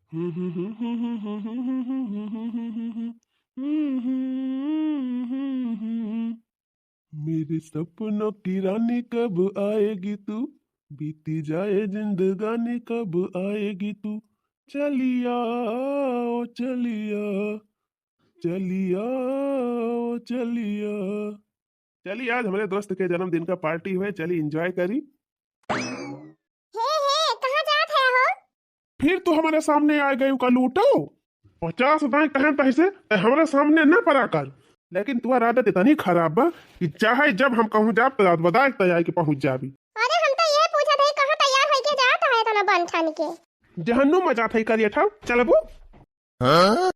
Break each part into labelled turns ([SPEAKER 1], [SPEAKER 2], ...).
[SPEAKER 1] मेरे सपनों की रानी कब आएगी तू, बीती जाए जिंदगानी कब आएगी तू, चलिया ओ चलिया, चलिया ओ चलिया। चलिए आज हमारे दोस्त के जन्मदिन का पार्टी हुए, चलिए एंजॉय करी।
[SPEAKER 2] कहाँ जात है हो?
[SPEAKER 1] फिर तो हमारे सामने आ गए का लूटो 50 कहें पैसे हमारे सामने न पड़ा कर। लेकिन तुम्हारा आदत इतनी खराब बा कि चाहे जब हम कहूँ जा तो बता तैयार के पहुंच जाबी।
[SPEAKER 2] अरे हम तो ये पूछा था कहाँ तैयार होके जात है तना बन ठान के।
[SPEAKER 1] जहन्नुम मजा था करिए था चलबो। हाँ?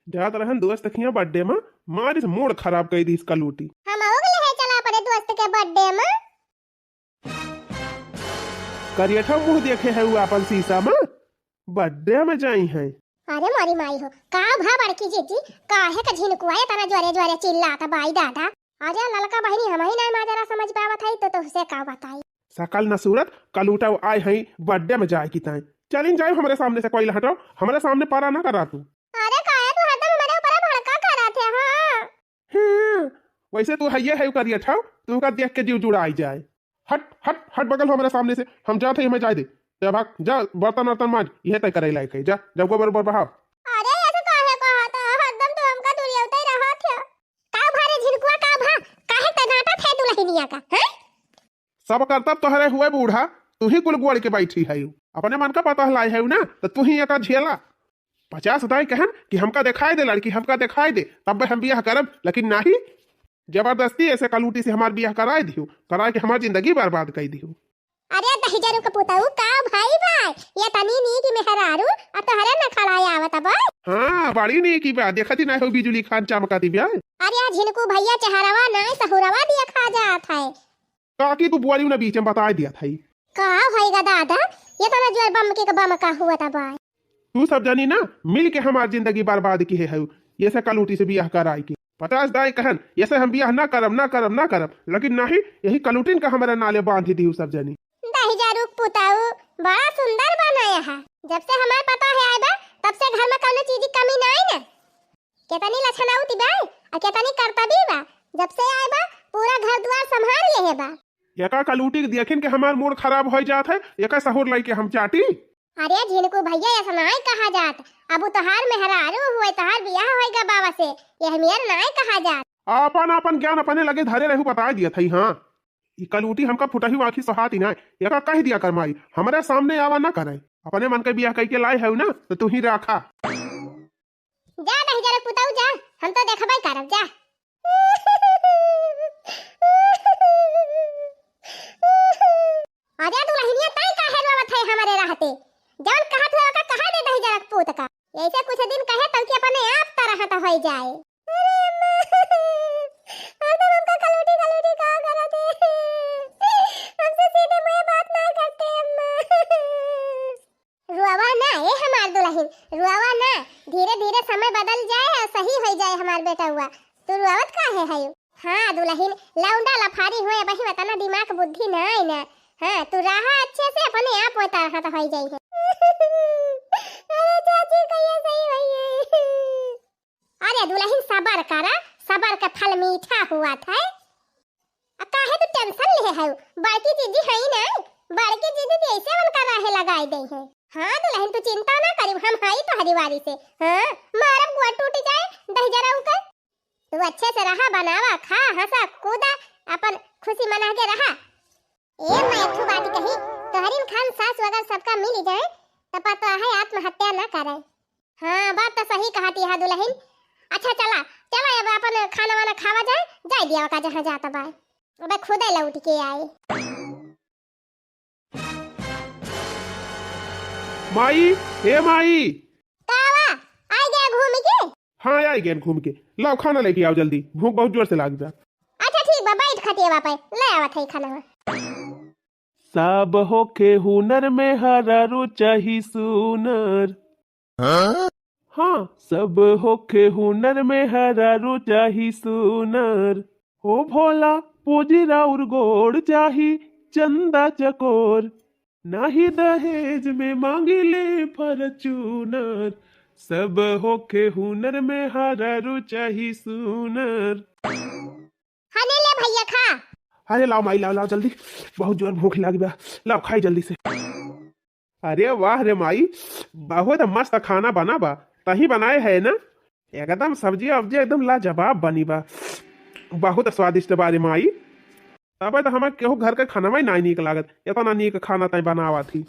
[SPEAKER 1] जात रहन दोस्त खिया बर्थडे में मार इस मूड खराब कर दी इसका लूटी।
[SPEAKER 2] हम ओगले है चला अपने दोस्त के बर्थडे में।
[SPEAKER 1] करिए था मुंह देखे है वो अपन शीशा में बर्थडे में जाई है।
[SPEAKER 2] अरे मारी माई हो का भा बड़की जीजी काहे का झिनकुआ तना जोरे जोरे चिल्लाता बाई दादा। अरे ललका बहनी हम ही नहीं माजरा समझ पावत है तो उसे का बताई।
[SPEAKER 1] सकल न सूरत कल उठा आए हैं बर्थडे में जाए की ताई चलिन जाए हमारे सामने से कोई हटाओ हमारे सामने पारा ना करा तू।
[SPEAKER 2] अरे काहे तू हरदम हमारे ऊपर भड़का करा थे।
[SPEAKER 1] हाँ वैसे तू है ये करिए ठाओ तू का देख के जीव जुड़ा आई जाए। हट हट हट बगल हमारे सामने से हम जाते हमें जाए दे जा भाग जा बर्तन वर्तन मांज यह तय करे लायक है जा जब को बराबर बहाव।
[SPEAKER 2] अरे ऐसे काहे कहता हरदम तो हमका दूरिया उतर रहा था का भारे झिनकुआ का भा काहे तनाटा थे दुल्हनिया का हैं।
[SPEAKER 1] सब करतब तोहरे हुए बूढ़ा तू ही कुल गुड़ के बैठी है अपने मन का पता लाई है ना तो तू ही एक झेला 50 दाई कहन कि हमका दिखाई दे लड़की हमका दिखाई दे तब हम बियाह करब लेकिन नहीं जबरदस्ती ऐसे कलूटी से हमार बियाह कराए दियो करा के हमार जिंदगी बर्बाद कर दियो।
[SPEAKER 2] अरे दहिजरू का पुताऊ का भाई भाई ये तनी नी की मेहरारू आ तोहरे न खड़ाया आवत बा।
[SPEAKER 1] हां बड़ी नी की बात देखती ना हो बिजुली खान चमकाती बिया।
[SPEAKER 2] अरे झिनकू भैया चहरवा नहीं सहुरवा दिया खा जात है
[SPEAKER 1] काकी तू बुआरी ने बीच में बता दिया था
[SPEAKER 2] का होएगा दादा ये तना जोर बम के बम का हुआ था बा।
[SPEAKER 1] तू सब जानी ना मिल के हमार जिंदगी बर्बाद की है ये से कलूटी से बियाह कराई की 50 दाई कहन ये से हम बियाह ना करब लेकिन नहीं यही कलूटिन का हमारे नाले बांधी दी सब जानी।
[SPEAKER 2] दहिजरू पुताऊ बड़ा सुंदर बनाया है जब से हमारे पता है आइबा तब से घर में कौनो चीज की कमी नहीं ना केतनी लक्षण आउती बा और केतनी कर्तव्य बा जब से आइबा पूरा घर द्वार संभाल ले है बा।
[SPEAKER 1] एका कलूटी देखिन के हमार मूड खराब हो जात है एका सहुर लाई के हम चाटी।
[SPEAKER 2] अरे झिनकू भैया ऐसा नहीं कहा जात अब तोहार मेहरारू हुए तोहार बियाह होएगा बाबा से यह मेर नहीं कहा जात।
[SPEAKER 1] अपन अपन ज्ञान अपने लगे धरे रहू बता दिया था। हाँ ये कलूटी हमका फुटही आखी सहाती ना एका कह दिया कर माई हमारे सामने आवा ना करे अपने मन के बियाह कह के लाई है ना तो तू ही रखा
[SPEAKER 2] जा नहीं जरा पुताऊ जा हम तो देखबई करब जा। अरे दुल्हनिया तई काहे रोवत है हमारे रहते जौन कहत है का कहा दे दही जरा पूत का ऐसे कुछ दिन कहे तब कि अपने आप तरह तो हो जाए। अरे हमका कलूटी कलूटी का करत है हमसे सीधे मुंह बात ना करते अम्मा। रुआवा ना ए हमार दुल्हन रुआवा ना धीरे धीरे समय बदल जाए और सही हो जाए हमार बेटा हुआ तू रुआवत काहे है। हाँ दुल्हन लौंडा लफारी हुए बही बताना दिमाग बुद्धि नहीं ना। हाँ तू रहा अच्छे से अपने आप होता रहा तो हो जाई है। अरे चाची कहिए सही भई। अरे दुल्हन सबर करा सबर का फल मीठा हुआ था। काहे तू टेंशन ले है बड़की चीज है ना बड़की चीज ऐसे उनका राहे लगाई दे है। हाँ दुल्हन तू चिंता ना करी हम हाई तो हरिवारी से। हाँ मारब गुआ टूट जाए दही जरा उनका तू अच्छे से रहा बनावा खा हंसा कूदा अपन खुशी मना के रहा। ए मैं एक बात कही तोहरीन खान सास वगैरह सबका मिल जाए तो पता है आत्महत्या न करे। हाँ बात तो सही कहती है दुल्हन। अच्छा चला चला अब अपन खाना वाना खावा जाए दिया का जहाँ जाता बा अब खुद लौट के आए।
[SPEAKER 1] माई ए माई
[SPEAKER 2] कावा आ गया घूम के।
[SPEAKER 1] हाँ आई गए घूम के लाओ खाना लेके आओ जल्दी भूख बहुत जोर से लाग जा।
[SPEAKER 2] अच्छा ठीक बा बैठ खटिया पे ले आवत है खाना।
[SPEAKER 1] सब होके हुनर में हरारो चाही सुनर। हाँ सब होके हुनर में हरारो चाही सुनर हो भोला पोजी राउर गोड़ चाही चंदा चकोर नाही दहेज में मांगी ले फॉर्च्यूनर, सब होके हुनर में हारारू चाही सुनर।
[SPEAKER 2] खाने ले भैया खा।
[SPEAKER 1] अरे लाओ माई, लाओ लाओ जल्दी, बहुत जोर भूख लगी बा, लाओ खाई जल्दी से। अरे वाह रे माई, बहुत मस्त खाना बना बा, तही बनाए है ना? एकदम सब्जी अब्जी एकदम लाजवाब बनी बा, बहुत स्वादिष्ट बा रे माई। तब तो हमारे केहू घर के खाना में नहीं नीक लागत, इतना नीक खाना तय बनावा थी।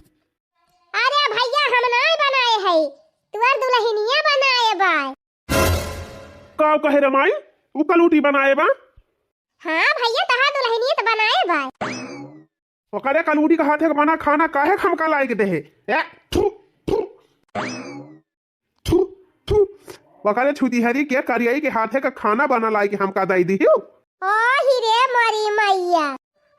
[SPEAKER 2] अरे भैया हम नहीं बनाए है, तुअर दुल्हनिया बनाए बा।
[SPEAKER 1] का कहे रे माई, उ कलूटी बनाए बा?
[SPEAKER 2] हाँ भैया तहार दुल्हनिया तो बनाए बा।
[SPEAKER 1] ओकरे कलूटी का हाथे का बना खाना काहे हमका लायक देहे? ए थू थू थू थू, ओकरे छुतीहरी के करियाई के हाथे का खाना बना लायक हमका दई दियो।
[SPEAKER 2] ओ हिरे मरी मैया,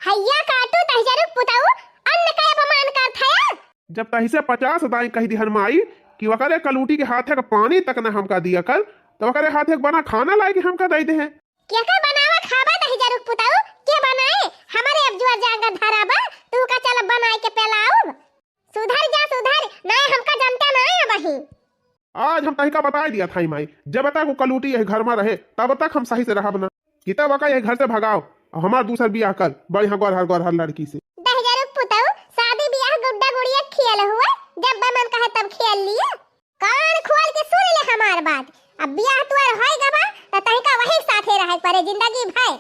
[SPEAKER 2] हैया काटू तहजरुक पुताऊ, अन्न का अपमान करत है।
[SPEAKER 1] जब तही से 50 दाई कही दिहन माई कि ओकरे कलूटी के हाथे का पानी तक न हमका दिया कर, तो ओकरे हाथे का बना खाना लायक हमका दई दे।
[SPEAKER 2] क्या का बनावा खाबा तहजरुक पुताऊ, के बनाए हमारे अब जुआ जाकर धराबा, तू का चल बनाए के पेलाऊ। सुधर जा सुधर, नहीं हमका जनता नहीं है वही।
[SPEAKER 1] आज हम तही का बता दिया था माई, जब तक वो कलूटी यही घर में रहे तब तक हम सही से रहब ना, कितना वका यही घर से भगाओ और हमार दूसर बियाह कर बढ़िया गोरहर लड़की से।
[SPEAKER 2] दहजरुक पुताऊ, शादी बियाह गुड्डा गुड़िया खेल हुआ, जब मन कहे तब खेल लिया। कान खोल के सुन ले हमार बात, अब बियाह तुअर होय गबा त तही का वही साथे रहे परे जिंदगी भर।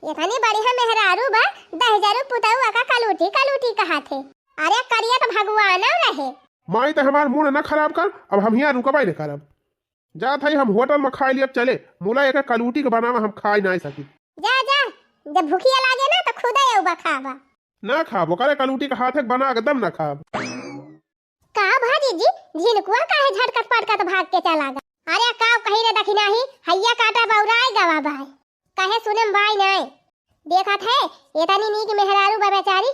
[SPEAKER 2] इतनी बढ़िया मेहरारू बा, दहजरुक पुताऊ का कलूटी कलूटी कहा थे। अरे करिया तो भगवान रहे।
[SPEAKER 1] माई तो हमार मूड न खराब कर, अब हम यहाँ रुकबाई न करब। जा था हम होटल में खाए लिए चले, मुला एक कलूटी के बनावा हम खाई नहीं सकी।
[SPEAKER 2] जा जा, जब भूखिया लागे ना तो खुदा उबा खाबा।
[SPEAKER 1] ना खाबो करे कलूटी के हाथे बना एकदम ना खाब।
[SPEAKER 2] का भाजी जी झिनकुआ काहे झटकट पटकट भाग के चला गा। अरे का कही रे दखी नाही, हैया काटा बौराई गवा भाई, कहे सुनम भाई नहीं देखत है। इतनी नीक मेहरारू बा बेचारी,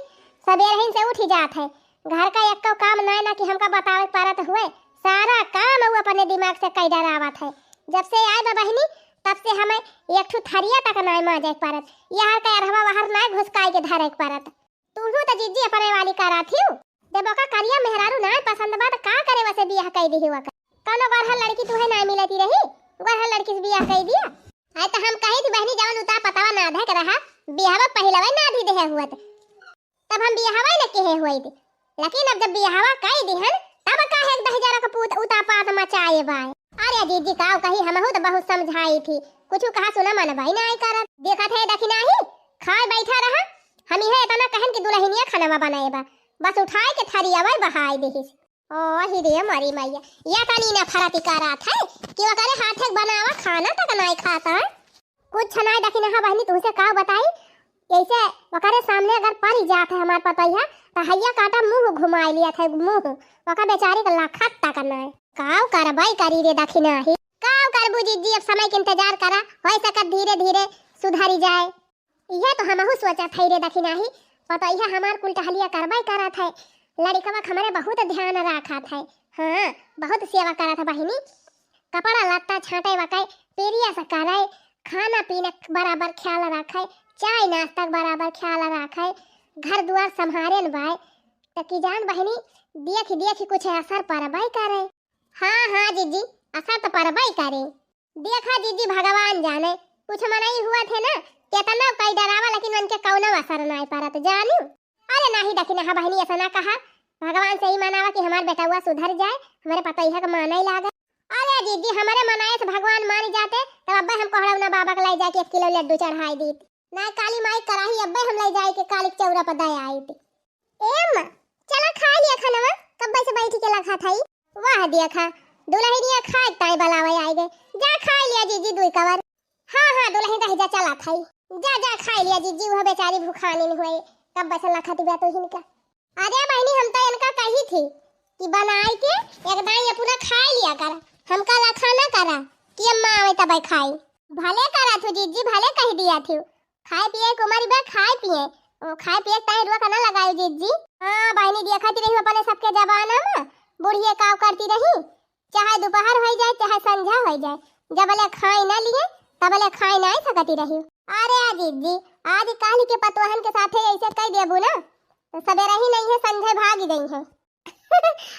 [SPEAKER 2] सबेर ही से उठ जात है, घर का एक काम नहीं ना कि हमका बतावे पारत हुए, सारा काम वो अपने दिमाग से कई डरावत है। जब से आए बा बहिनी तब से हमें एक ठू थरिया तक नहीं माजे पारत, यार का अरहवा बाहर नहीं घुसकाई के धरे पारत। तू तो जीजी अपने वाली करा थी, जब का करिया मेहरारू ना पसंद बा त का करे वैसे बियाह कई दी हुआ का। कौनो गरहर लड़की तुहे ना मिलती रही, गरहर लड़की से बियाह कई दिया। आय तो हम कही थी बहनी जावन उता पतावा ना धक रहा, बियाहवा पहिलवा ना दी देहे हुआ तब हम बियाहवा न केहे हुई थी। लेकिन अब जब बियाहवा कई दिहन तब का है 10,000 का पूत उता पात मचाए बाय। अरे दीदी काऊ कही हमहु तो बहुत समझाई थी, कुछ कहा सुना मन भाई नहीं करत। देखा थे दखी नाही खाए बैठा रहा, हम इहे इतना कहन कि दुल्हनिया खाना बनाए बा, बस उठाए के थरिया वर बहाई देहिस। ओ हिरे मरी मैया, या तनी ना फराती करा था कि वो करे हाथे बनावा खाना तक नहीं खाता। कुछ नहीं दखी ना बहनी तुसे का बताई, ऐसे वकारे सामने अगर पड़ी जात है हमार पतैया तो हैया काटा मुंह घुमाई लिया था, मुंह वका बेचारी का लाखत तक नहीं। काव कर भाई करी रे दखी नाही, काव कर बुजी जी, अब समय के इंतजार करा, होय सकत धीरे धीरे सुधरी जाए। यह तो हमहु सोचा थई रे दखी नाही, पतैया हमार कुल टहलिया करबाई करा था, लड़कवा हमारे बहुत ध्यान रखा था। हाँ बहुत सेवा करा था बहिनी, कपड़ा लत्ता छाटे वकाई पेरिया से कराए, खाना पीना बराबर ख्याल रखे, चाय नाश्ता बराबर ख्याल रखे, घर द्वार संभारे न भाई तो की जान बहनी देख देख कुछ असर परबाई करे। हाँ हाँ जीजी असर तो परबाई करे, देखा जीजी भगवान जाने, कुछ मनाई हुआ थे ना कितना कई डरावा, लेकिन उनके कौनो असर नहीं परत जानू। अरे नहीं दखी ना बहनी ऐसा ना कहा, भगवान से ही मनावा कि हमारे बेटा हुआ सुधर जाए, हमारे पतैया का माना ही लागे। अरे दीदी हमारे मनाए से भगवान मान जाते तब अब्बे हम कहड़ा ना बाबा के लाई जाके 1 किलो लड्डू चढ़ाई दी ना, काली माई कराही अब्बे हम लाई जाए के काली चौरा पर दया आई थी। एम चला खा लिया खाना, कब से बैठी के लखा थाई। वाह देखा दुल्हनिया खाए ताई बलावे आई गए, जा खा लिया जीजी दुई कवर। हां हां दुल्हन कही जा चला थाई, जा जा खा लिया जीजी, वो बेचारी भूखानी नहीं हुई, कब से लखा दी तो हिनका। अरे बहनी हम तो इनका कही थी कि बनाई के एकदम ये पूरा खा लिया कर, हमका लखा ना करा कि अम्मा आवे तब खाई। भले करा थू जीजी, भले कह दिया थी, खाए पिए कुमारी बा खाए पिए, ओ खाए पिए ताई रुआ ना लगायो जीजी। हां बहनी देखती रही अपने सबके जमाना में बुढ़िए काव करती रही, चाहे दोपहर हो जाए चाहे संझा हो जाए, जबले खाए ना लिए तबले खाए नहीं सकती रही। अरे जीजी आज काली के पतोहन के साथे ऐसे कह देबू ना तो सवेरा ही नहीं है, संजय भाग गई है।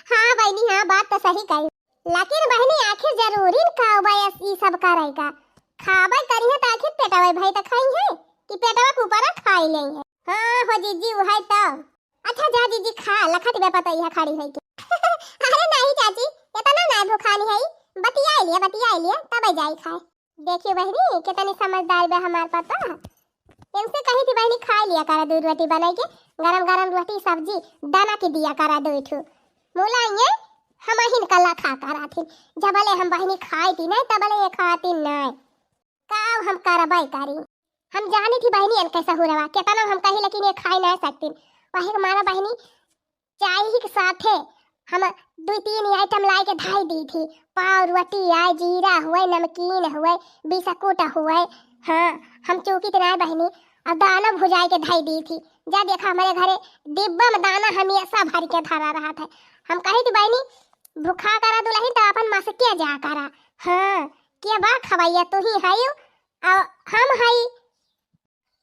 [SPEAKER 2] हाँ बहनी हाँ, बात तो सही कही। लेकिन बहनी आखिर जरूरी खाओ ई सब करेगा, खाबे करी है तो आखिर पेटवा भाई तो खाई है कि पेटवा के ऊपर खाई ले है। हाँ हो जीजी वो है तो। अच्छा जा जीजी खा, लखत बे पता यह खड़ी है कि। अरे नहीं चाची, इतना ना भूखानी है, बतिया लिया तब जाई खाए। देखियो बहनी कितनी समझदार बे हमार पता। इनसे कही थी बहनी खा लिया करा दूध रोटी बना के, गरम गरम रोटी सब्जी दाना के दिया करा दो ठू। मोला ये हम हिन कला खा करा थी, जबले हम बहनी खाई थी नहीं तबले ये खाती नहीं। काव हम करबाई करी, हम जानी थी बहनी इन कैसा हो रहा कितना हम कही, लेकिन ये खाई नहीं सकती। वही हमारा बहनी चाय ही के साथ है हम 2-3 आइटम लाई के धाई दी थी। पाव रोटी आए, जीरा हुए, नमकीन हुए, बिस्कुट हुए। हाँ हम चौकी तनाए बहनी और दाना भुजाई के धाई दी थी। जा देखा हमारे घरे डिब्बा में दाना हमेशा भर के धरा रहा था। हम कही थी बहनी भूखा करा दुलही तो अपन माँ से क्या जा करा। हाँ क्या बा खवाइया तू ही है और हम है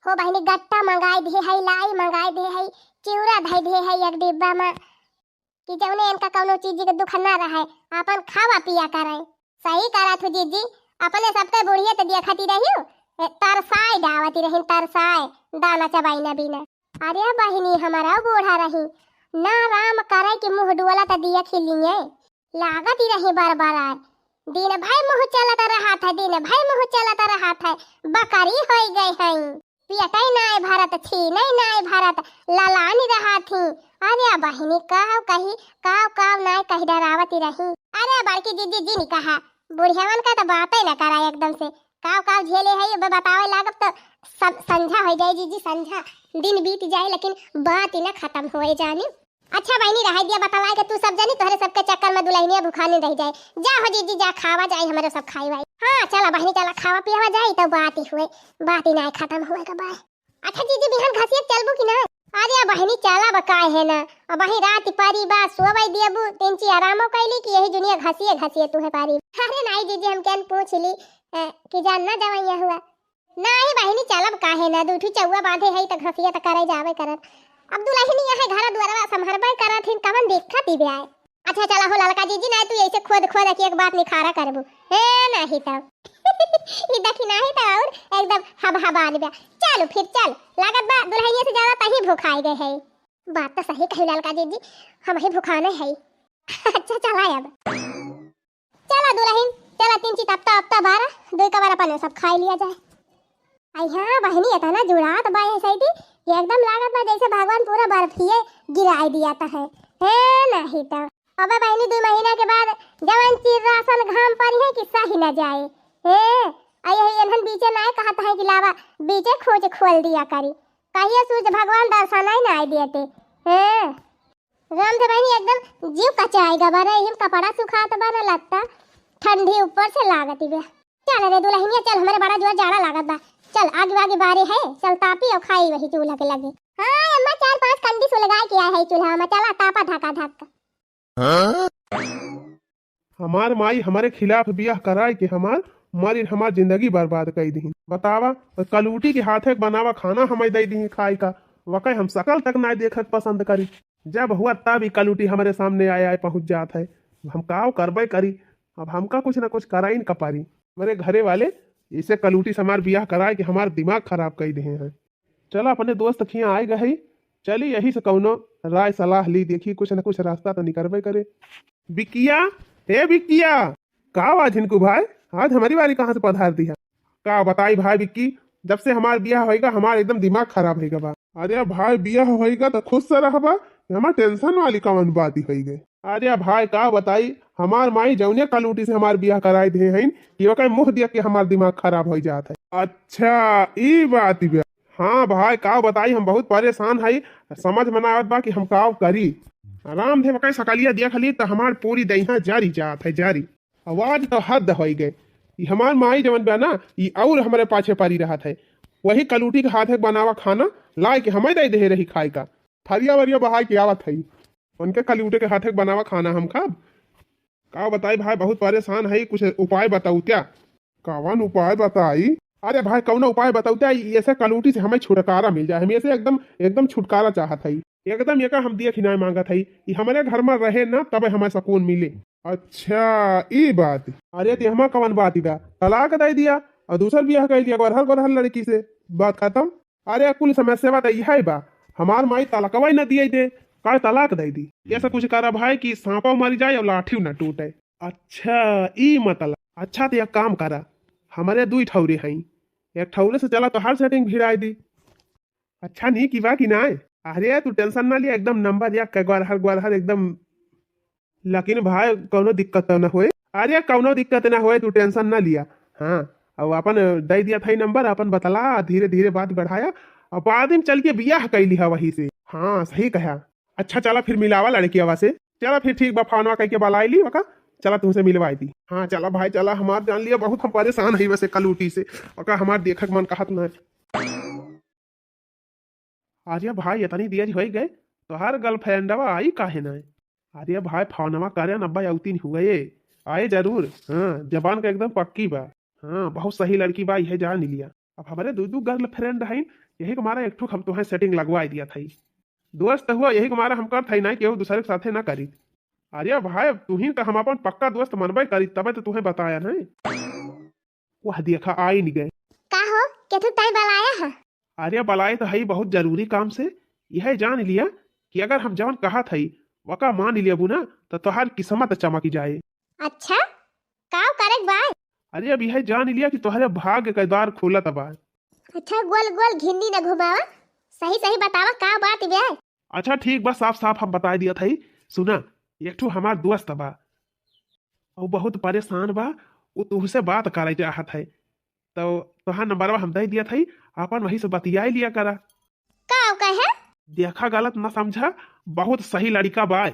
[SPEAKER 2] हो बहनी। गट्टा मंगाई दे है, लाई मंगाई दे है, चिवड़ा धई दे है एक डिब्बा में कि जौने इनका कौनो चीज के दुख ना रहे, अपन खावा पिया करे। सही करा थू जीजी, अपने सबके बुढ़िया तो देखती रही तरसाए डावती रही, तरसाए दाना चबाई न बिना। अरे बहनी हमारा बूढ़ा रही ना राम करे कि मुंह डोला तो दिया खिलिए लागत ही रही बार बार आए। दिन भाई मुंह चलता रहा था, दिन भाई मुंह चलता रहा था, बकरी हो गई है। पियटाई नाय भारत छी नहीं नाय भारत लालानी रहा थी। अरे बहनी काव कही काव नाय कही डरावती रही। अरे बड़की जीजी जी ने कहा बुढ़ियावन का तो बात ही न करा एकदम से काव झेले है बतावे लागब तो सब संझा हो जाए जीजी, संझा दिन बीत जाए लेकिन बात ही न खत्म होए जानी। अच्छा बहनी रह दिया बतलाए कि तू सब जानी तोहरे सबके चक्कर में दुल्हनिया भूखाने रह जाए। जा हो जीजी जा खावा जाए हमारे सब खाई भाई। हाँ चला बहनी चला खावा पियावा जाए तो बात ही हुए, बात ही ना खत्म हुए का बाय। अच्छा जीजी बिहान घसिए चलबू कि ना? अरे बहनी चला बकाए है ना, अब वही रात पारी बा सोवाई दियबू तेंची आरामो कैली कि यही दुनिया घसिए तू है पारी। अरे नहीं जीजी हम क्या पूछ ली कि जान ना जवैया हुआ नहीं बहनी चलब काहे ना, दूठू चौवा बांधे है तो घसिए तो करे जावे करत। अब दुल्हनी यहाँ घर द्वारा संभरबे करत हिन कवन देखत ही बे आए। अच्छा चला हो ललका जीजी ना तू ऐसे खोद की एक बात निखारा करबू ए नहीं तब ई देखी नहीं तो और एकदम हबहबान बे। चलो फिर चल लागत बा दुल्हनिया से ज्यादा तही भूखाए गए है। बात तो सही कही ललका जीजी हम ही भूखाने है। अच्छा चला अब चला दुल्हन चला 3 चीज तपता 12 दो का बार अपन सब खा लिया जाए। आई हाँ बहनी है ना जुड़ात बा है सही एकदम लागत बा जैसे भगवान पूरा बर्फिए गिराई दिया था है नहीं तो। अबे बहनी 2 महीना के बाद जवन चीज राशन घाम पर है कि सही न जाए आई एनहन बीचे ना कहता है कि लावा बीचे खोज खोल दिया करी कहिए सूझ भगवान दर्शन ही ना आई देते राम से बहनी एकदम जीव कचाएगा बारे हिम कपड़ा सुखात बारे लगता ठंडी ऊपर से लागत बे। चल रे दुल्हनिया चल हमारे बड़ा जोर जाड़ा लागत बा, चल आगे बारी है चल तापी और खाई वही चूल्हा के लगे। हाँ अम्मा 4-5 कंडी सुलगाए किया है चूल्हा में, चला तापा धक्का
[SPEAKER 1] हमार माई हमारे खिलाफ बियाह कराए के हमार जिंदगी बर्बाद कर दी। बतावा कलूटी के हाथे बनावा खाना हमें दे दी खाए का वक़्त हम सकल तक ना देखत पसंद करी। जब हुआ तब ही कलूटी हमारे सामने आए पहुंच जात है, हम काव करबे करी। अब हमका कुछ ना कुछ कराई न कपारी। मेरे घरे वाले इसे कलूटी से हमार बियाह कराए कि हमार दिमाग खराब कर दिए हैं। चलो अपने दोस्त खिया आए गए चली यही से कौनो राय सलाह ली देखी कुछ न कुछ रास्ता तो निकलबे करे। बिकिया हे बिकिया का आज इनको भाई आज हमारी बारी कहाँ से पधार दी है का बताई भाई बिक्की जब से हमार बियाह होएगा हमार एकदम दिमाग खराब होएगा बा। अरे भाई बियाह होएगा तो खुश से रहबा हमार टेंशन वाली कौन बात ही होई गई। अरे भाई का बताई हमार माई जौने कलूटी से हमार बियाह कराए दे हैं कि वह मुँह दिया के हमार दिमाग खराब हो जाता है। अच्छा ई बात बा। हाँ भाई का बताई हम बहुत परेशान है समझ में ना आवत बा कि हम का करी। आराम से वक़्त सकलिया दिया खली तो हमार पूरी दहिया जारी जात है जारी आवाज तो हद हो गए। हमार माई जवन बा ना ये और हमारे पाछे पड़ी रहा है वही कलूटी के हाथ बनावा खाना लाए के हमें दे रही खाए का थरिया वरिया बहा के आवत है उनके कलूटे के हाथे बनावा खाना हम खाब। का बताई भाई बहुत परेशान है कुछ उपाय बताऊ क्या? कौन उपाय बताई? अरे भाई कौन उपाय बताऊ क्या ऐसे कलूटी से हमें छुटकारा मिल जाए हम ऐसे एकदम छुटकारा चाहत है। एकदम ये का हम दिया खिनाए मांगा था ये हमारे घर में रहे ना तब हमें सुकून मिले। अच्छा ई बात। अरे ते हमा कवन बात इदा तलाक दे दिया और दूसर ब्याह कर लिया गोरहर लड़की से, बात खत्म। अरे कुल समस्या बात यही बा, हमार माई तलाकवा न दिए थे का तलाक दे दी, ऐसा कुछ करा भाई कि सांपा मर जाए और लाठी न टूटे। अच्छा ई मतलब। अच्छा तो एक काम करा, हमारे दुई ठौरे हैं, एक ठौरे से चला तो हर सेटिंग भिड़ाई दी। अच्छा नहीं की बा कि ना। अरे तू टेंशन ना लिया, एकदम नंबर या ग्वारहर एकदम। लेकिन भाई कोनो दिक्कत ना होए। अरे कोनो दिक्कत ना होए, तू टेंशन ना लिया। हाँ अब अपन दे दिया था नंबर, अपन बतला धीरे धीरे बात बढ़ाया और बाद में चल के बियाह कैली है वही से। हाँ सही कहा। अच्छा चला फिर मिलावा लड़की आवा से। चला फिर ठीक बा, फोनवा कह के बुलाई ली वका। चला तुमसे मिलवाई दी। हाँ चला भाई चला, हमार जान लिया बहुत हम परेशान है वैसे कलूटी से। और हमार देखक मन कहत ना। आर्या भाई इतनी देर हो गए तो हर गर्लफ्रेंडवा आई काहे ना। अरे भाई फोनवा करे नब्बे औतीन हुए, आए जरूर। हाँ जबान का एकदम पक्की बा। हाँ बहुत सही लड़की बा, यह जान लिया। अब हमारे दो गर्लफ्रेंड है, यही हमारा एक ठुक हम तुम्हें सेटिंग लगवा दिया था। दोस्त हुआ यही हमारा हम कर था ना कि दूसरे के साथे ना करी। अरे भाई तू ही तो हम अपन पक्का दोस्त मनबे करी, तबे तो तुम्हें बताया ना। वह देखा आई नहीं गए।
[SPEAKER 2] का हो के तू ताई बलाया है?
[SPEAKER 1] अरे बलाए तो है बहुत जरूरी काम से, यह जान लिया कि अगर हम जवन कहा था वका मान लिया बुना तो तोहार किस्मत चमक जाए।
[SPEAKER 2] अच्छा काव करक बा?
[SPEAKER 1] अरे अब यह जान लिया कि तुम्हारे भाग्य का द्वार खुला बा।
[SPEAKER 2] अच्छा गोल गोल घिन्नी न घुमावा, सही सही बतावा का बात बे?
[SPEAKER 1] अच्छा ठीक बा, साफ साफ हम बता दिया था। सुना, एक ठो हमार दोस्त बा, वो बहुत परेशान बा, वो तुहसे बात करे चाहत है, तो तोहार नंबरवा हम दे दिया था, अपन वही से बतियाई लिया करा।
[SPEAKER 2] काव कहे?
[SPEAKER 1] देखा गलत न समझा, बहुत सही लड़का बा।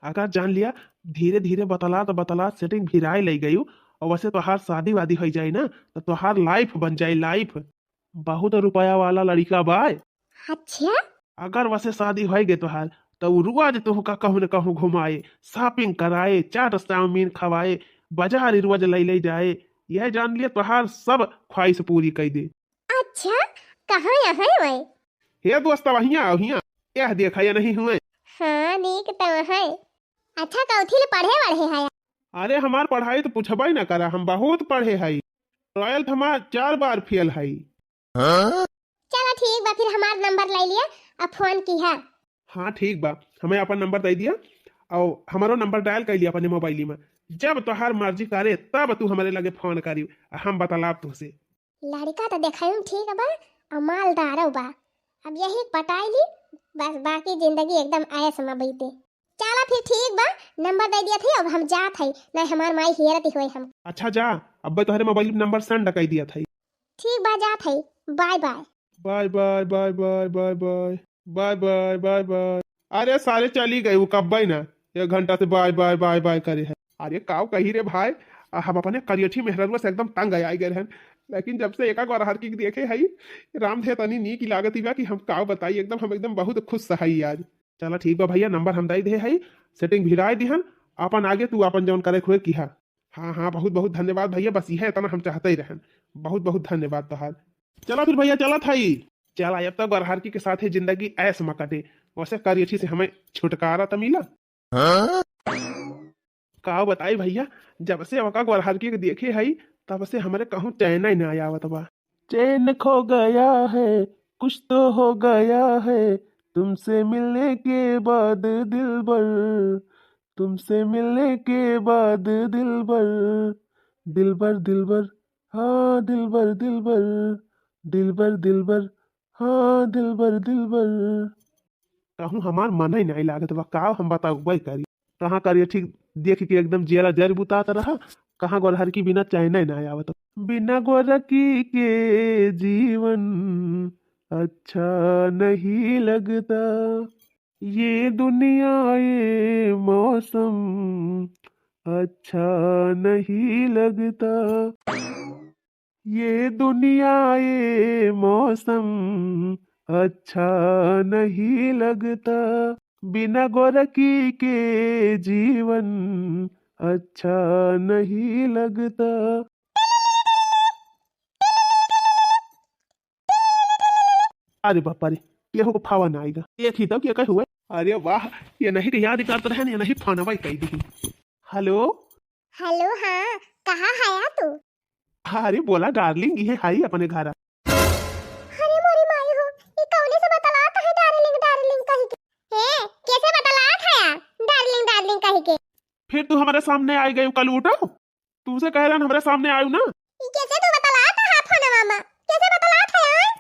[SPEAKER 1] अगर जान लिया धीरे धीरे बतला सेटिंग भिराए ले गई और वैसे तोहार शादी वादी हो जाए ना तो तोहार लाइफ बन जाए लाइफ। बहुत रुपया वाला लड़का बा।
[SPEAKER 2] अच्छा
[SPEAKER 1] अगर वैसे शादी हो गई तोहार तो वो रोज तुहका कहूँ न कहूँ घुमाए, शॉपिंग कराए, चाट चाउमीन खवाए, बाजार रोज ले जाए। यह जान लिया तोहार सब ख्वाहिश पूरी कर दे।
[SPEAKER 2] अच्छा कहाँ यहाँ वही?
[SPEAKER 1] हे दोस्त वहिया वहिया, यह देखा या नहीं हुए।
[SPEAKER 2] हाँ नीक तो है। अच्छा कौथी ले पढ़े वढ़े है?
[SPEAKER 1] अरे हमार पढ़ाई तो पूछबा ही ना करा, हम बहुत पढ़े हई, ट्वेल्थ हमार 4 बार फेल हई।
[SPEAKER 2] चलो ठीक बा, फिर हमार नंबर ले लिया अब फोन की है।
[SPEAKER 1] हाँ ठीक बा, हमें अपन नंबर दे दिया और हमारो नंबर डायल कर लिया अपने मोबाइल में। जब तोहार मर्जी करे तब तू हमारे लगे फोन करी, हम बतलाब तुझसे।
[SPEAKER 2] लड़का तो देखायूं ठीक बा और मालदार बा, अब यही पटाई ली, बस बाकी जिंदगी एकदम ऐश में बीते। चला फिर ठीक बा, नंबर दे दिया था, अब हम जात हई, नहीं हमार माई हेरत होई हम।
[SPEAKER 1] अच्छा जा, अब तुम्हारे मोबाइल में नंबर सेंड कर दिया था।
[SPEAKER 2] ठीक बा जात हई, bye bye.
[SPEAKER 1] Bye bye bye bye bye bye bye bye bye bye. अरे सारे चली गई वो कब ना, 1 घंटा से बाय बाय बाय बाय करे है। अरे काव कही रे भाई, हम अपने करियठी मेहररुआ से एकदम तंग आई गए हैं, लेकिन जब से एक बार हर की देखे हई राम थे तनी नी की लागत बा कि हम काव बताई, एकदम हम एकदम बहुत खुश हई आज। चला ठीक बा भैया, नंबर हम दे दे हई, सेटिंग भिड़ाई दिहन, अपन आगे तू अपन जौन करे खुए किहा। हाँ हाँ बहुत बहुत धन्यवाद भैया, बस यह इतना हम चाहते ही रहन, बहुत बहुत धन्यवाद तोहार। चला फिर भैया चला था ही, चला अब तक गरहरकी के साथ ही जिंदगी ऐस में कटे, वैसे करियठी से हमें छुटकारा तो मिला। का बताई भैया, जब से वका गरहरकी के देखे हई तब से हमारे कहूँ चैन ही ना आवत बा। चैन खो गया है, कुछ तो हो गया है, तुमसे मिलने के बाद दिलबर, तुमसे मिलने के बाद दिलबर, दिलबर दिलबर, हाँ दिलबर दिलबर, दिलबर दिलबर, हाँ दिलबर दिलबर। कहूँ हमार मन ही नहीं लागत बा, का हम बताऊ वही करी, कहाँ करिए ठीक देख के एकदम जेरा जर बुतात रहा, कहाँ गोरहर की बिना चैन ही ना आवत। बिना गोरखी के जीवन अच्छा नहीं लगता, ये दुनिया ये मौसम अच्छा नहीं लगता, ये दुनिया ये मौसम अच्छा नहीं लगता, बिना गोरखी के जीवन अच्छा नहीं लगता। अरे बापा रे, केहू को फावन आएगा एक ही तो क्या कह हुए। अरे वाह, ये नहीं कि याद करते रहे, ये नहीं फोन भाई कही दी। हेलो
[SPEAKER 2] हेलो, हाँ कहाँ है यार तू?
[SPEAKER 1] अरे बोला डार्लिंग, ये हाई अपने घर।
[SPEAKER 2] अरे मोरी माई हो, ये कौने से बतलाता है डार्लिंग डार्लिंग कही के? हे कैसे बतलाता है यार डार्लिंग डार्लिंग कही के?
[SPEAKER 1] फिर तू हमारे सामने आई गई कल उठो, तुमसे कह रहा हमारे सामने आयु ना।
[SPEAKER 2] ये कैसे तू बतलाता है फोन मामा? कैसे बतलाता है यार?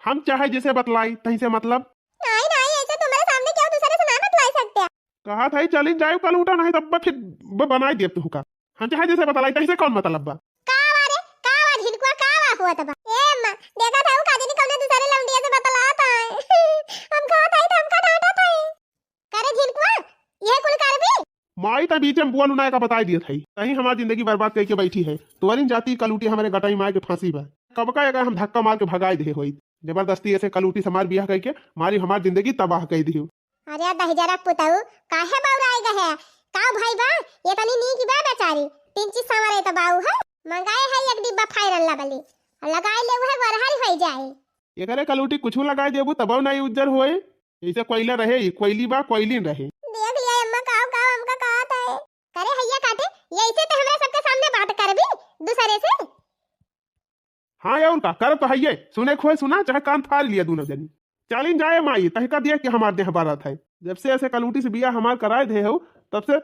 [SPEAKER 1] हम चाहे जैसे बतलाई तहीं से मतलब।
[SPEAKER 2] नहीं नहीं, ऐसे तुम्हारे सामने क्यों दूसरे से ना बतला सकते?
[SPEAKER 1] कहा था चली जाए कल उठा, नहीं तब फिर बनाई दे तू का। हम चाहे जैसे बतलाई तहीं से कौन मतलब बा।
[SPEAKER 2] कावा झिलकुआ कावा हुआ तबा। ए अम्मा देखा था वो काजनी कौन दूसरे लौंडिया से बतलाता है। हम कहा था हमका डांटा था। करे झिलकुआ ये कुल कर भी
[SPEAKER 1] माई तो बीच में बोल उनाय का बताई दिया था, कहीं हमारी जिंदगी बर्बाद करके बैठी है। तुम्हारी जाती कलूटी हमारे गटाई मार के फांसी बा। कब का अगर हम धक्का मार के भगाई दे हुई, जबरदस्ती ऐसे कलूटी से मार बियाह करके मारी हमारी जिंदगी तबाह कर दी।
[SPEAKER 2] अरे दहजरा पुताऊ काहे बाउराएगा है? का भाई बा ये तनी नी की बा बेचारी 3 चीज सामरे त बाऊ है। मंगाए है एक डिब्बा फायरल वाली लगाए ले वो है बरहरी हो जाए।
[SPEAKER 1] ये करे कलूटी कुछ लगाए देबू तब नहीं उज्जर होए। ऐसे कोयला रहे, कोयली बा कोयली रहे।
[SPEAKER 2] देख लिया अम्मा काव हमका कहत है। करे हैया काटे ये ऐसे तो हमरा सबके सामने बात कर भी दूसरे से।
[SPEAKER 1] हाँ यार उनका कर तो है, सुने खोए सुना चाहे कान फाड़ लिया दोनों जनी। चालीन जाए माई तहका दिया कि हमारे देह बारात है। जब से ऐसे कलूटी से बियाह हमार कराए दे हो तब से,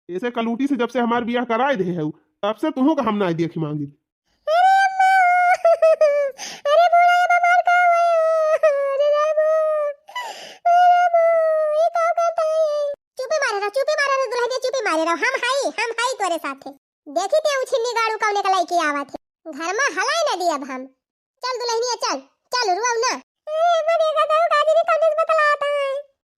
[SPEAKER 1] ऐसे कलूटी से जब से हमार बियाह कराए दे हो तब से तुहू का हम ना देखी मांगी।
[SPEAKER 2] अरे बुढ़ा ये बीमार का हुआ है। अरे रामो ये का करता है? चुपे मारे रहो दुल्हन चुपे मारे रहो। हम हाई तोरे साथे देखी ते उछिन्नी गाड़ू कौने का लाइके आवत है। घर में हलाई न दिया हम। चल दुल्हनिया चल चल रुआऊ ना। मने का तो काजी कौने से बतलाता है।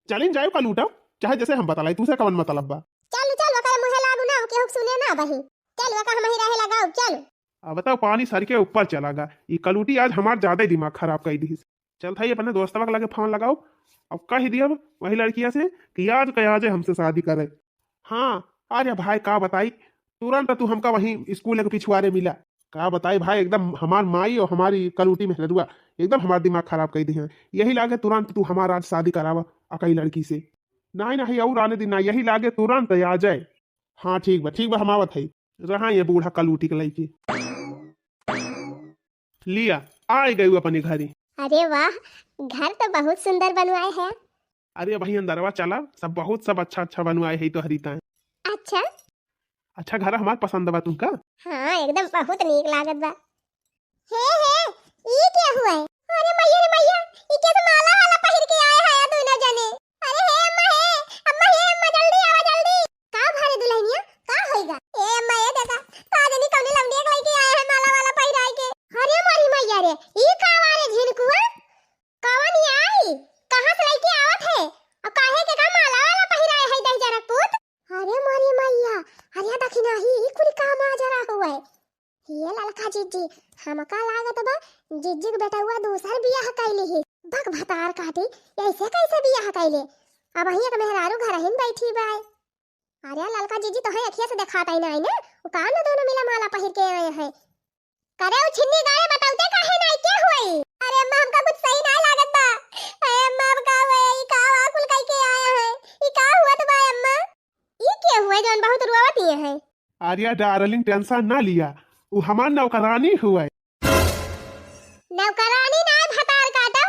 [SPEAKER 1] चालीन जाए कलूटा चाहे जैसे हम बतलाई तुसे कवन मतलब बा।
[SPEAKER 2] चल वकर मुहे लागू ना के सुने ना बही। चल वका हम ही रहे लगाओ चल।
[SPEAKER 1] अब बताओ पानी सर के ऊपर चला गा। ये कलूटी आज हमार ज्यादा दिमाग खराब कर दी। चल था अपने दोस्तवा के लगे फोन लगाओ, अब कह दिया वही लड़किया से कि आज हमसे शादी करे। हाँ अरे भाई का बताई, तुरंत तू हमका वहीं स्कूल के पिछुआरे मिला। का बताई भाई, एकदम हमार माई और हमारी कलूटी में लड़ुआ एकदम हमारा दिमाग खराब कर दी है। यही लागे तुरंत तू हमारा आज शादी करावा अकई लड़की से। नहीं और आने दिन ना, यही लागे तुरंत आ जाए। हाँ ठीक बा हम आवत है। रहा ये बूढ़ा कलूटी के लड़की लिया आए गई अपने घरी।
[SPEAKER 2] अरे वाह घर तो बहुत सुंदर बनवाए है।
[SPEAKER 1] अरे भाई अंदरवा चला, सब बहुत सब अच्छा बनवाए है तो हरीता। अच्छा घर हमार पसंद बा तुमका?
[SPEAKER 2] हाँ एकदम बहुत नीक लागत बा। हे ये क्या हुआ है? अरे मैया ये कैसे माला वाला पहिर के आए हैं दोनों जने? अरे हे अम्मा जल्दी आवा जल्दी। का भारे दुल्हनिया का होएगा? ए अम्मा ये देखा काजनी कौने लंडिया के लेके आए हैं माला वाला पहिराए के। अरे मोरी मैया रे ई का वारे झिनकुआ कौन आई? कहां से लेके आवत है? और काहे के का माला वाला पहिराए है दह जरा पुत? अरे मोरी मैया अरे दखिना ही कुल काम आ जरा हुआ है। ये ललका जिज्जी हमका लागत बा जिज्जी के बेटा हुआ दूसर बियाह कैले ही। भग भतार काटी ऐसे कैसे बियाह कैले? अब वही एक मेहरारू घर हिन बैठी बा। अरे ललका जिज्जी तो है अखिया से दिखाता ही नहीं ना। वो कान न दोनों मिला माला पहिर के आए हैं। करे वो छिन्नी गाड़े बताउते काहे नहीं क्या हुई? अरे अम्मा हमका कुछ सही नहीं लागत बा। अरे अम्मा अब का हुआ ई का कुल कई के आया है? ई का हुआ तो बा अम्मा? ई क्या हुआ जौन बहुत रुआवत है?
[SPEAKER 1] आर्या डार्लिंग टेंशन ना लिया, वो हमार नौकरानी हुआ।
[SPEAKER 2] नौकरानी ना भतार काटा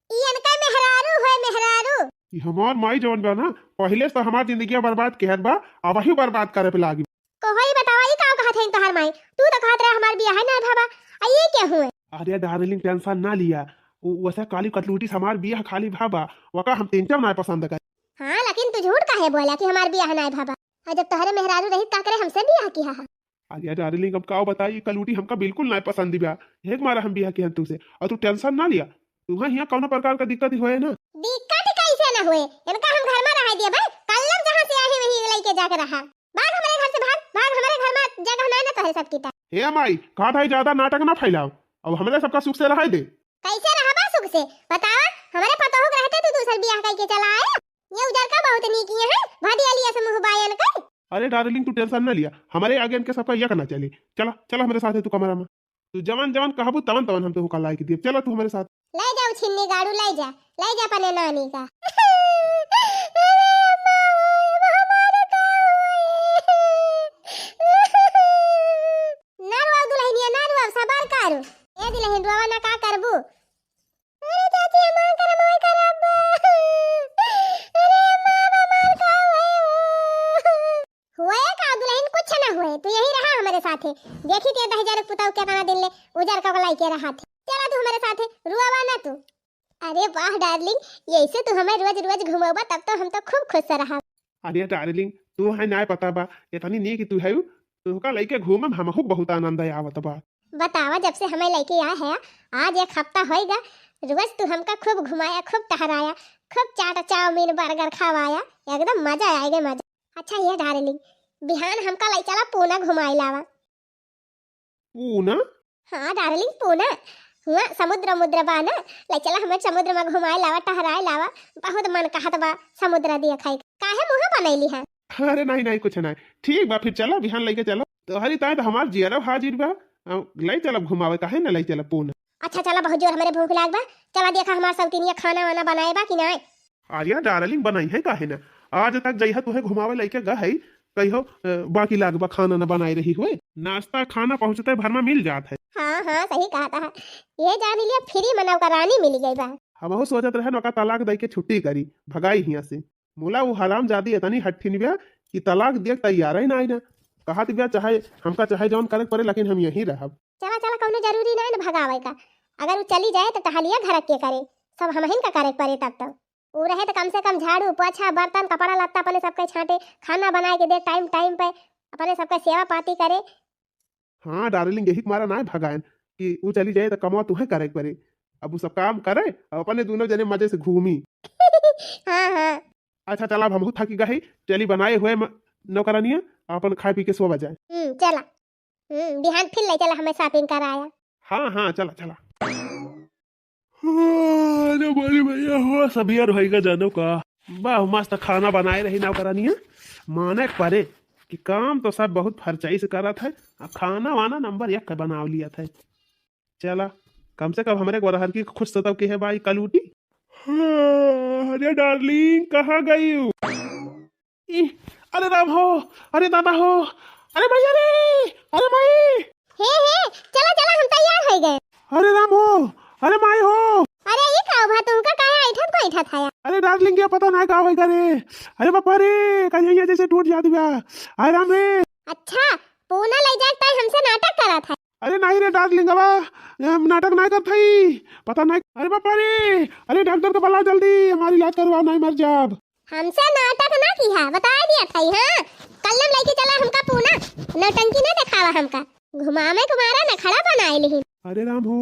[SPEAKER 2] ई इनका मेहरारू है मेहरारू।
[SPEAKER 1] ये हमार माई जौन बा ना पहले से हमार जिंदगी बर्बाद केहत बा, अब वही बर्बाद करे पे लागी।
[SPEAKER 2] कोई बतावा ई का कहत है तोहार माई? तू तो कहत रहा हमार बियाह ना भाबा। आ ये क्या हुआ?
[SPEAKER 1] आर्या डार्लिंग टेंशन ना लिया, वैसे काली कटलूटी से हमार बियाह खाली भाबा वका हम तीन ना पसंद कर।
[SPEAKER 2] हां लेकिन तू झूठ काहे बोला कि हमार बियाह ना भाबा? और जब तोहरे मेहरारू रही का करे हमसे बियाह किया है?
[SPEAKER 1] आर्या डार्लिंग अब का बताई, कलूटी हमका बिल्कुल ना पसंद बा, एक मारा हम बियाह किया तुसे। और तू टेंशन ना लिया, तुम्हां यहाँ कौन प्रकार का दिक्कत होए ना।
[SPEAKER 2] दिक्कत कैसे ना हुए? इनका हम घर में रह दिया भाई, कल्लम जहां से आए वहीं लेके जाके रहा। भाग हमारे घर से भाग हमारे घर में जगह ना ना तोहरे सब की।
[SPEAKER 1] हे माई कहा था ज्यादा नाटक ना फैलाओ, अब हमारे सबका सुख से रह दे।
[SPEAKER 2] कैसे रहबा सुख से बतावा? हमारे पतोह के रहते तू दूसर बियाह करके चला आया। ये उजर का बहुत नीकी है भदियालिया से मुंह बायन कर।
[SPEAKER 1] अरे डार्लिंग तू टेंशन ना लिया, हमारे आगे इनके सबका यक ना चले। चला हमारे साथ है तू कमरा में, तू जवान कहबू तवन हम तो कल लाई के दिए। चलो तू हमारे साथ।
[SPEAKER 2] ले जाओ छिन्नी गाड़ू, ले जा अपने नानी का। नारवा दुल्हनिया नारवा सबर करू ए दुल्हन रोवा ना का करबू। अरे चाची मां कर मोय कर अब्बा। अरे मामा मार का हुए का दुल्हन कुछ ना हुए, तू यही रहा हमारे साथे। देखी ते 10,000 पुताऊ केतना दिन ले उजर का लाई के रहा थे। चला तू हमारे साथे, रुआवा ना तू। अरे वाह डार्लिंग, ऐसे तू हमें रोज रोज घुमावा तब तो हम तो खूब खुश रहा।
[SPEAKER 1] अरे डार्लिंग तू है ना पता बा इतनी नहीं कि तू है तुहका लइके घूमम हमहु बहुत आनंद आवत बा।
[SPEAKER 2] बतावा जब से हमें लेके आया है आज 1 हफ्ता होएगा, रोज तू हमका खूब घुमाया, खूब टहराया, खूब चाट चाउमीन बर्गर खवाया, एकदम मजा आएगा मजा। अच्छा ये डार्लिंग बिहान हमका ले चला पूना घुमाई लावा।
[SPEAKER 1] पूना?
[SPEAKER 2] हाँ डार्लिंग पूना हुआ समुद्र मुद्र बा ना, ले चला हमें समुद्र में घुमाए लावा टहराए लावा। बहुत मन कहत बा समुद्र देखाई, काहे मुंह बनैली है।
[SPEAKER 1] अरे नहीं कुछ नहीं, ठीक बा फिर चलो बिहान लेके चलो। तो हरी ताई तो हमार जियरा हाजिर बा, ले चलो घुमावे, काहे ना ले चलो पूना।
[SPEAKER 2] अच्छा चला बहुत जोर हमारे भूख लाग बा, चला देखा हमार सौतीनिया खाना वाना बनाए बा कि नहीं।
[SPEAKER 1] आर्या डार्लिंग बनाई है काहे ना, आज तक जइहा तुहे घुमावे लेके गए कहियो बाकी लाग बा खाना न बनाई रही हुए, नाश्ता खाना पहुंचते भर में मिल जात है।
[SPEAKER 2] हाँ सही कहा था, ये जान लिया फ्री में नौकरानी मिल गई बा।
[SPEAKER 1] हमहु सोचत रहे नौका तलाक दे के छुट्टी करी भगाई हिया से। मोला वो हराम जादी इतनी हट्ठिन बिया कि तलाक दे तैयार ही ना कहत बिया चाहे हमका चाहे जौन करे पड़े लेकिन हम यहीं रहब।
[SPEAKER 2] चला कौनो जरूरी नहीं ना भगावे का, अगर वो चली जाए तो टहलिया घर के करे, सब हमहिन का करे पड़े तब तक। वो रहे तो कम से कम झाड़ू पोछा बर्तन कपड़ा लत्ता अपने सबके छांटे, खाना बनाए के दे टाइम पे, अपने सबका सेवा पाती करे।
[SPEAKER 1] हाँ डार्लिंग यही तुम्हारा ना भगायन कि वो चली जाए तो कमा तुम्हें करे पड़े, अब वो सब काम करे और अपने दोनों जने मजे से घूमी।
[SPEAKER 2] हाँ
[SPEAKER 1] अच्छा चला हम थकी गई, चली बनाए हुए नौकरानिया अपन खाए पी के सो बजाए।
[SPEAKER 2] चला बिहान फिर ले चला हमें शॉपिंग कराया।
[SPEAKER 1] हाँ चला अरे बड़ी भैया हो सब यार होएगा जानो का वाह मस्त खाना बनाए रही नौकरानिया, माने परे कि काम तो सब बहुत फरचाई से करा था, खाना वाना नंबर 1 का बना लिया था। चला कम से कम हमारे गोरहर की खुश तो की है भाई कलूटी। अरे डार्लिंग कहाँ गई हूँ? अरे राम हो, अरे दादा हो, अरे भैया रे, अरे माई
[SPEAKER 2] चला हम तैयार हो गए।
[SPEAKER 1] अरे राम हो, अरे माई हो।
[SPEAKER 2] अरे ये का भा तुमका काहे ऐठत था?
[SPEAKER 1] अरे डार्लिंग क्या पता ना का होई करे, अरे बापा रे कहीं जैसे टूट जाती बा। अरे राम रे।
[SPEAKER 2] अच्छा पूना ले जाता हमसे नाटक करा था।
[SPEAKER 1] अरे नहीं रे डार्लिंग अब नाटक ना कर थई पता नहीं। अरे बापा रे, अरे डॉक्टर को बुला जल्दी, हमारी इलाज करवा नहीं मर जाब।
[SPEAKER 2] हमसे नाटक ना किया बता दिया था। हाँ कल लेके चला हमका पूना, नौटंकी ना दिखावा हमका, घुमावे कुमारा न खड़ा बनाए लिही।
[SPEAKER 1] अरे राम हो,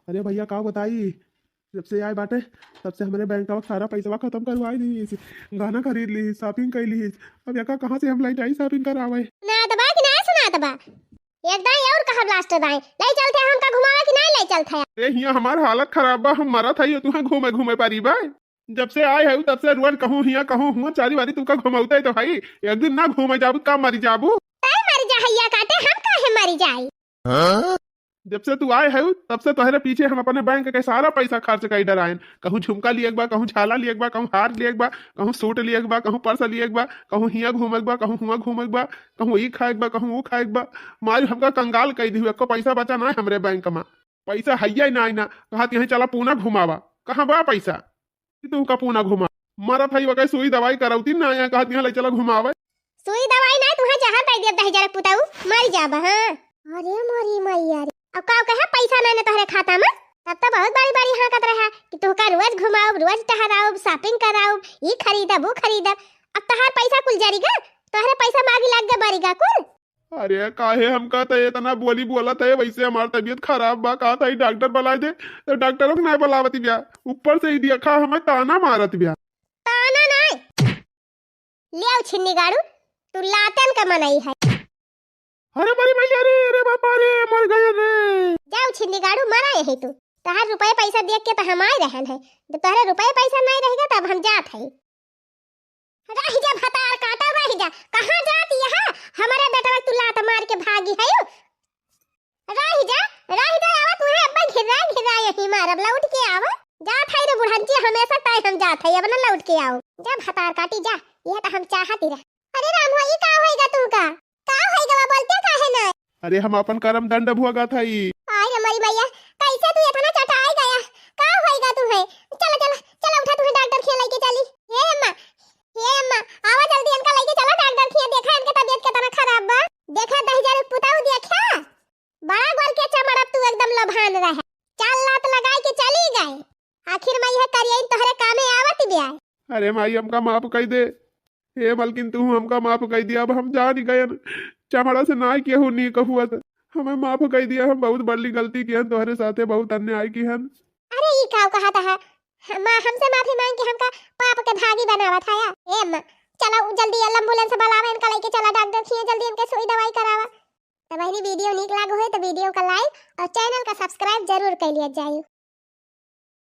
[SPEAKER 1] अरे भैया का बताई जब से आए बाटे तब से हमारे बैंक का सारा पैसा खत्म करवाई दी, गाना खरीद ली, शॉपिंग कर ली। अब यका कहाँ से हम लाइट आई शॉपिंग करावे
[SPEAKER 2] ना दबा कि ना सुना दबा एक दाई और कहा लास्ट दाई ले चलते हमका घुमावा कि नहीं ले चलते।
[SPEAKER 1] अरे हिया हमार हालत खराब बा, हम मरा था तुम्हें घूमे पारी बा। जब से आए है तब से रोज कहूँ हिया कहूँ हुआ चारी बारी तुमका घुमाता है तो भाई एक दिन ना घूमे जाबू का मरी जाबू।
[SPEAKER 2] मरी जा हैया काटे हम काहे मरी जाई।
[SPEAKER 1] जब से तू आए है तब से तोहरे पीछे हम अपने बैंक के सारा पैसा खर्च कर डरायन, कहूँ झुमका लिए बा, कहूँ छाला लिए बा, कहूँ हार लिए बा, कहूँ सूट लिए बा, कहूँ पर्स लिए बा, कहूँ हिया घूमे बा, कहूँ हुआ घूमे बा, कहूँ ई खाए बा, कहूँ वो खाए बा। मारी हमका कंगाल कह दी को पैसा बचा ना हमरे बैंक में, पैसा हैया ना ना कहा यहीं चला पूना घुमावा, कहाँ बा पैसा तू का पूना घुमा मरा था वह सुई दवाई करौती ना आया कहा ले चला घुमावे।
[SPEAKER 2] सुई दवाई ना तुहा जहां दे दिया 10,000 पुताऊ मर जाबा। हां अरे मोरी मैया रे, अब का कहे पैसा ना तोहरे खाता में, तब तो बहुत बड़ी हाकत रहा कि तोहका रोज घुमाओ, रोज टहराओ, शॉपिंग कराओ, ई खरीदब वो खरीदब। अब तहार पैसा कुल जारीगा, तोहरे पैसा मांगी लाग गए बारीगा कुल।
[SPEAKER 1] अरे काहे हमका तो इतना बोली बोला था वैसे हमार तबीयत खराब बा, कहा था डॉक्टर बुला दे तो डॉक्टरों को नहीं बुलावती बिया, ऊपर से ही देखा हमें ताना मारत बिया।
[SPEAKER 2] ताना नहीं ले आओ छिन्नी गाड़ू, तू लातन का मनाई है।
[SPEAKER 1] अरे मरी भैया रे, अरे बापा रे मर गए रे।
[SPEAKER 2] जाओ छिन्नी गाड़ू मरा यही तू, तहार रुपए पैसा देख के तो हम आए रहन है, तो तोहरे रुपए पैसा नहीं रहेगा तब हम जात है। रह जा भतार काटा, रह जा कहां जाती है हमारे बेटा तू लात मार के भागी है। रह जा आवा तू है अब्बा घिरा यही मारब लौट के आवा। हमेशा तय हम जात है अब ना लौट के आओ जा भतार काटी जा ये तो हम चाहती रह। अरे राम भाई का होएगा तुमका का होएगा वो बोलते काहे ना।
[SPEAKER 1] अरे हम अपन कर्म दंड भोगा था ई।
[SPEAKER 2] आय हमारी मैया कैसे तू इतना चटाई गया का होएगा तुम्हें। चलो चलो चलो उठा तुम्हें डॉक्टर के लेके चली। हे अम्मा आवा जल्दी इनका लेके चलो डॉक्टर के देखा इनके तबीयत कितना खराब बा। देखा 10,000 पुताऊ देखा बड़ा गोल के चमड़ा तू एकदम लभान रहे चाल लात लगाई के चली गए आखिर में यह करिए तोहरे कामे आवत बिया।
[SPEAKER 1] अरे माई हमका माफ कर दे। हे मलकिन तू हमका माफ कर दिया। अब हम जा नहीं गए चमड़ा से ना केहू नहीं कहुआ हमें माफ कर दिया। हम बहुत बड़ी गलती की हन तोहरे साथे बहुत अन्याय की हन।
[SPEAKER 2] अरे ई का कहा था मां हमसे माफी मांग के हमका पाप के भागी बनावत है। ए अम्मा चलो जल्दी एम्बुलेंस बुलावे इनका लेके चला डॉक्टर खिए जल्दी इनके सुई दवाई करावा। तो बहनी वीडियो नीक लागो है तो वीडियो का लाइक और चैनल का सब्सक्राइब जरूर कर लिया जाए।